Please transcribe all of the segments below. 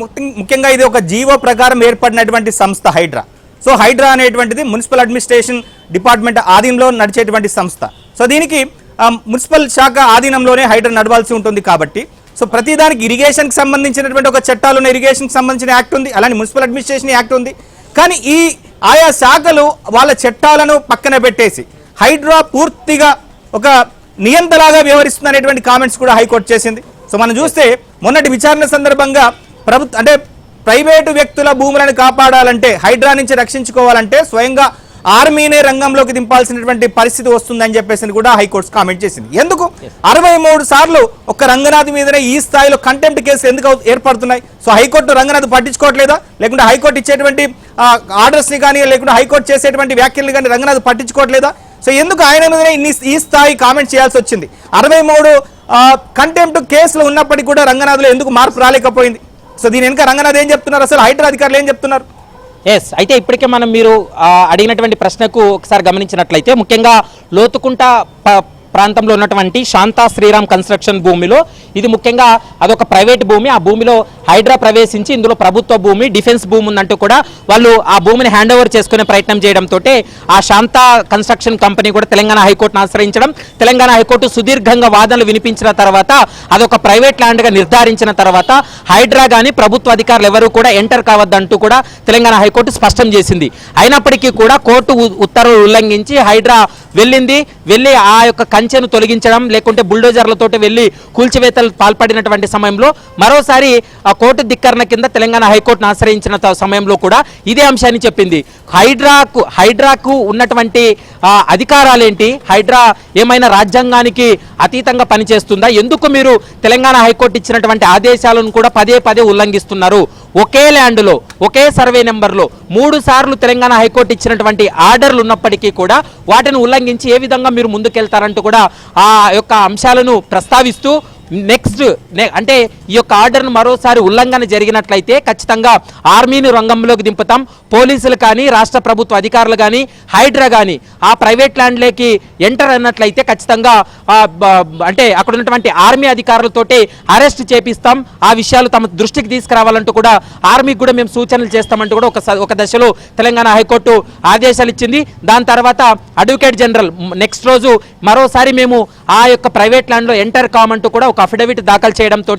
ముఖ్యంగా ఇది ఒక జీవో ప్రకారం ఏర్పడినటువంటి సంస్థ హైడ్రా. సో హైడ్రా అనేటువంటిది మున్సిపల్ అడ్మినిస్ట్రేషన్ డిపార్ట్మెంట్ ఆధీనంలో నడిచేటువంటి సంస్థ. సో దీనికి మున్సిపల్ శాఖ ఆధీనంలోనే హైడ్రా నడవాల్సి ఉంటుంది కాబట్టి సో ప్రతిదానికి ఇరిగేషన్కి సంబంధించినటువంటి ఒక చట్టాలు ఇరిగేషన్కి సంబంధించిన యాక్ట్ ఉంది, అలానే మున్సిపల్ అడ్మినిస్ట్రేషన్ యాక్ట్ ఉంది. కానీ ఈ ఆయా శాఖలు వాళ్ళ చట్టాలను పక్కన పెట్టేసి హైడ్రా పూర్తిగా ఒక నియంతలాగా వ్యవహరిస్తుందనేటువంటి కామెంట్స్ కూడా హైకోర్టు చేసింది. సో మనం చూస్తే మొన్నటి విచారణ సందర్భంగా ప్రైవేటు వ్యక్తుల భూములను కాపాడాలంటే, హైడ్రా నుంచి రక్షించుకోవాలంటే స్వయంగా ఆర్మీనే రంగంలోకి దింపాల్సినటువంటి పరిస్థితి వస్తుందని చెప్పేసి కూడా హైకోర్టు కామెంట్ చేసింది. ఎందుకు 63 సార్లు ఒక రంగనాథ్ మీదనే ఈ స్థాయిలో కంటెంప్ట్ కేసులు ఎందుకు ఏర్పడుతున్నాయి? సో హైకోర్టు రంగనాథ్ పట్టించుకోవట్లేదా? లేకుంటే హైకోర్టు ఇచ్చేటువంటి ఆర్డర్స్ని కానీ లేకుంటే హైకోర్టు చేసేటువంటి వ్యాఖ్యల్ని కానీ రంగనాథ్ పట్టించుకోవట్లేదా? సో ఎందుకు ఆయన మీదనే ఈ స్థాయి కామెంట్ చేయాల్సి వచ్చింది? 63 కంటెంప్ట్ కేసులు ఉన్నప్పటికీ కూడా రంగనాథ్లో ఎందుకు మార్పు రాలేకపోయింది? సో దీని వెనుక రంగనాథ్ ఏం చెప్తున్నారు, అసలు హైడ్రా అధికారులు ఏం చెప్తున్నారు? అయితే ఇప్పటికే మనం మీరు అడిగినటువంటి ప్రశ్నకు ఒకసారి గమనించినట్లయితే ముఖ్యంగా లోతుకుంట ప్రాంతంలో ఉన్నటువంటి శాంతా శ్రీరామ్ కన్స్ట్రక్షన్ భూమిలో ఇది ముఖ్యంగా అదొక ప్రైవేట్ భూమి. ఆ భూమిలో హైడ్రా ప్రవేశించి ఇందులో ప్రభుత్వ భూమి, డిఫెన్స్ భూమి ఉందంటూ కూడా వాళ్ళు ఆ భూమిని హ్యాండ్ ఓవర్ చేసుకునే ప్రయత్నం చేయడంతో ఆ శాంతా కన్స్ట్రక్షన్ కంపెనీ కూడా తెలంగాణ హైకోర్టును ఆశ్రయించడం, తెలంగాణ హైకోర్టు సుదీర్ఘంగా వాదనలు వినిపించిన తర్వాత అదొక ప్రైవేట్ ల్యాండ్గా నిర్ధారించిన తర్వాత హైడ్రా కానీ ప్రభుత్వ అధికారులు ఎవరు కూడా ఎంటర్ కావద్దంటూ కూడా తెలంగాణ హైకోర్టు స్పష్టం చేసింది. అయినప్పటికీ కూడా కోర్టు ఉత్తర్వులు ఉల్లంఘించి హైడ్రా వెళ్ళి ఆ యొక్క కంచెను తొలగించడం లేకుంటే బుల్డోజర్లతోటి వెళ్ళి కూల్చివేతలు పాల్పడినటువంటి సమయంలో మరోసారి ఆ కోర్టు ధిక్కరణ కింద తెలంగాణ హైకోర్టును ఆశ్రయించిన సమయంలో కూడా ఇదే అంశాన్ని చెప్పింది. హైడ్రాకు ఉన్నటువంటి అధికారాలేంటి? హైడ్రా ఏమైనా రాజ్యాంగానికి అతీతంగా పనిచేస్తుందా? ఎందుకు మీరు తెలంగాణ హైకోర్టు ఇచ్చినటువంటి ఆదేశాలను కూడా పదే ఉల్లంఘిస్తున్నారు? ఒకే ల్యాండ్లో ఒకే సర్వే నెంబర్లో 3 సార్లు తెలంగాణ హైకోర్టు ఇచ్చినటువంటి ఆర్డర్లు ఉన్నప్పటికీ కూడా వాటిని ఉల్లంఘించి ఏ విధంగా మీరు ముందుకెళ్తారంటూ కూడా ఆ యొక్క అంశాలను ప్రస్తావిస్తూ అంటే ఈ యొక్క ఆర్డర్ను మరోసారి ఉల్లంఘన జరిగినట్లయితే ఖచ్చితంగా ఆర్మీని రంగంలోకి దింపుతాం, పోలీసులు కానీ రాష్ట్ర ప్రభుత్వ అధికారులు కానీ హైడ్రా కానీ ఆ ప్రైవేట్ ల్యాండ్లోకి ఎంటర్ అన్నట్లయితే ఖచ్చితంగా అంటే అక్కడ ఉన్నటువంటి ఆర్మీ అధికారులతోటి అరెస్ట్ చేపిస్తాం, ఆ విషయాలు తమ దృష్టికి తీసుకురావాలంటూ కూడా ఆర్మీకి కూడా మేము సూచనలు చేస్తామంటూ కూడా ఒక దశలో తెలంగాణ హైకోర్టు ఆదేశాలు ఇచ్చింది. దాని తర్వాత అడ్వకేట్ జనరల్ నెక్స్ట్ రోజు మరోసారి మేము ఆ యొక్క ప్రైవేట్ ల్యాండ్లో ఎంటర్ కామంటూ కూడా ఒక అఫిడవిట్ దాఖలు చేయడంతో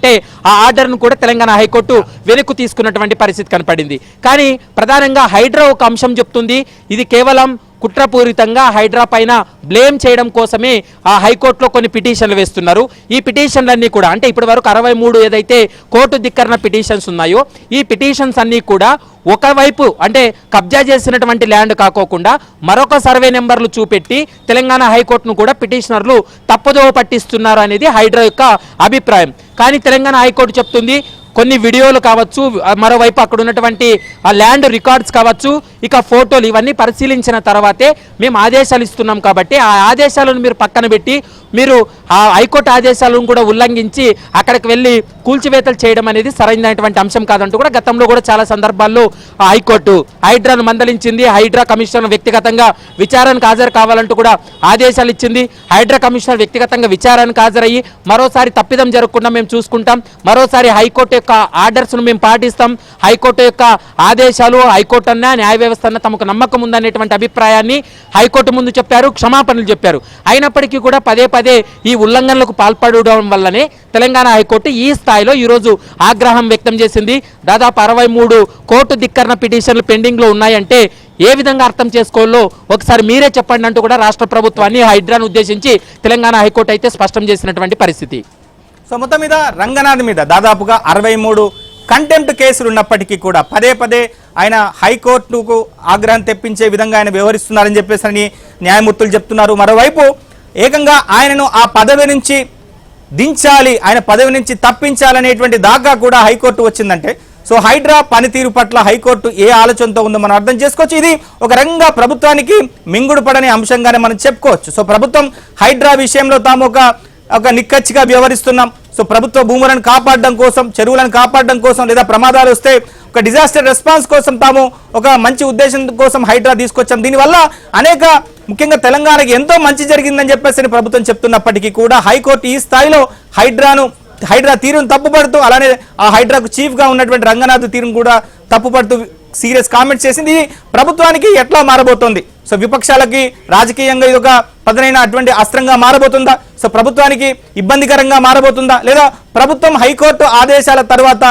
ఆ ఆర్డర్ను కూడా తెలంగాణ హైకోర్టు వెనక్కు తీసుకున్నటువంటి పరిస్థితి కనపడింది. కానీ ప్రధానంగా హైడ్రా ఒక అంశం చెప్తుంది, ఇది కేవలం కుట్రపూరితంగా హైడ్రా పైన బ్లేమ్ చేయడం కోసమే ఆ హైకోర్టులో కొన్ని పిటిషన్లు వేస్తున్నారు. ఈ పిటిషన్లన్నీ కూడా అంటే ఇప్పటి వరకు 63 ఏదైతే కోర్టు ధిక్కరణ పిటిషన్స్ ఉన్నాయో ఈ పిటిషన్స్ అన్నీ కూడా ఒకవైపు అంటే కబ్జా చేసినటువంటి ల్యాండ్ కాకోకుండా మరొక సర్వే నెంబర్లు చూపెట్టి తెలంగాణ హైకోర్టును కూడా పిటిషనర్లు తప్పుదోవ పట్టిస్తున్నారు అనేది హైడ్రా యొక్క అభిప్రాయం. కానీ తెలంగాణ హైకోర్టు చెప్తుంది కొన్ని వీడియోలు కావచ్చు, మరోవైపు అక్కడ ఉన్నటువంటి ఆ ల్యాండ్ రికార్డ్స్ కావచ్చు, ఇక ఫోటోలు ఇవన్నీ పరిశీలించిన తర్వాతే మేము ఆదేశాలు ఇస్తున్నాం కాబట్టి ఆ ఆదేశాలను మీరు పక్కన పెట్టి మీరు ఆ హైకోర్టు ఆదేశాలను కూడా ఉల్లంఘించి అక్కడికి వెళ్ళి కూల్చివేతలు చేయడం అనేది సరైనటువంటి అంశం కాదంటూ కూడా గతంలో కూడా చాలా సందర్భాల్లో హైకోర్టు హైడ్రాను మందలించింది. హైడ్రా కమిషనర్ వ్యక్తిగతంగా విచారణకు హాజరు కావాలంటూ కూడా ఆదేశాలు ఇచ్చింది. హైడ్రా కమిషనర్ వ్యక్తిగతంగా విచారణకు హాజరయ్యి మరోసారి తప్పిదం జరగకుండా మేము చూసుకుంటాం, మరోసారి హైకోర్టు యొక్క ఆర్డర్స్ను మేము పాటిస్తాం, హైకోర్టు యొక్క ఆదేశాలు హైకోర్టు అన్న న్యాయ వ్యవస్థ అన్న తమకు నమ్మకం ఉందనేటువంటి అభిప్రాయాన్ని హైకోర్టు ముందు చెప్పారు, క్షమాపణలు చెప్పారు. అయినప్పటికీ కూడా పదే ఈ ఉల్లంఘనలకు పాల్పడడం వల్లనే తెలంగాణ హైకోర్టు ఈ స్థాయిలో ఈరోజు ఆగ్రహం వ్యక్తం చేసింది. దాదాపు 63 కోర్టు ధిక్కరణ పిటిషన్లు పెండింగ్లో ఉన్నాయంటే ఏ విధంగా అర్థం చేసుకోవాలో ఒకసారి మీరే చెప్పండి అంటూ కూడా రాష్ట్ర ప్రభుత్వాన్ని హైడ్రాను ఉద్దేశించి తెలంగాణ హైకోర్టు అయితే స్పష్టం చేసినటువంటి పరిస్థితి. సో మొత్తం మీద రంగనాథ్ మీద దాదాపుగా 63 కంటెంప్ట్ కేసులు ఉన్నప్పటికీ కూడా పదే ఆయన హైకోర్టుకు ఆగ్రహం తెప్పించే విధంగా ఆయన వ్యవహరిస్తున్నారని చెప్పేసి న్యాయమూర్తులు చెప్తున్నారు. మరోవైపు ఏకంగా ఆయనను ఆ పదవి నుంచి దించాలి, ఆయన పదవి నుంచి తప్పించాలనేటువంటి దాకా కూడా హైకోర్టు వచ్చిందంటే సో హైడ్రా పనితీరు పట్ల హైకోర్టు ఏ ఆలోచనతో ఉందో మనం అర్థం చేసుకోవచ్చు. ఇది ఒక రకంగా ప్రభుత్వానికి మింగుడు పడని అంశంగానే మనం చెప్పుకోవచ్చు. సో ప్రభుత్వం హైడ్రా విషయంలో తాము ఒక నిక్కచ్చిగా వ్యవహరిస్తున్నాం, సో ప్రభుత్వ భూములను కాపాడడం కోసం, చెరువులను కాపాడడం కోసం, లేదా ప్రమాదాలు వస్తే ఒక డిజాస్టర్ రెస్పాన్స్ కోసం తాము ఒక మంచి ఉద్దేశం కోసం హైడ్రా తీసుకొచ్చాం, దీనివల్ల అనేక ముఖ్యంగా తెలంగాణకి ఎంతో మంచి జరిగిందని చెప్పేసి ప్రభుత్వం చెప్తున్నప్పటికీ కూడా హైకోర్టు ఈ స్థాయిలో హైడ్రాను హైడ్రా తీరును తప్పుపడుతూ, అలానే ఆ హైడ్రాకు చీఫ్గా ఉన్నటువంటి రంగనాథ్ తీరును కూడా తప్పుపడుతూ సీరియస్ కామెంట్స్ చేసింది. ఇది ప్రభుత్వానికి ఎట్లా మారబోతోంది? సో విపక్షాలకి రాజకీయంగా ఇది ఒక పదునైన అటువంటి అస్త్రంగా మారబోతుందా? సో ప్రభుత్వానికి ఇబ్బందికరంగా మారబోతుందా? లేదా ప్రభుత్వం హైకోర్టు ఆదేశాల తర్వాత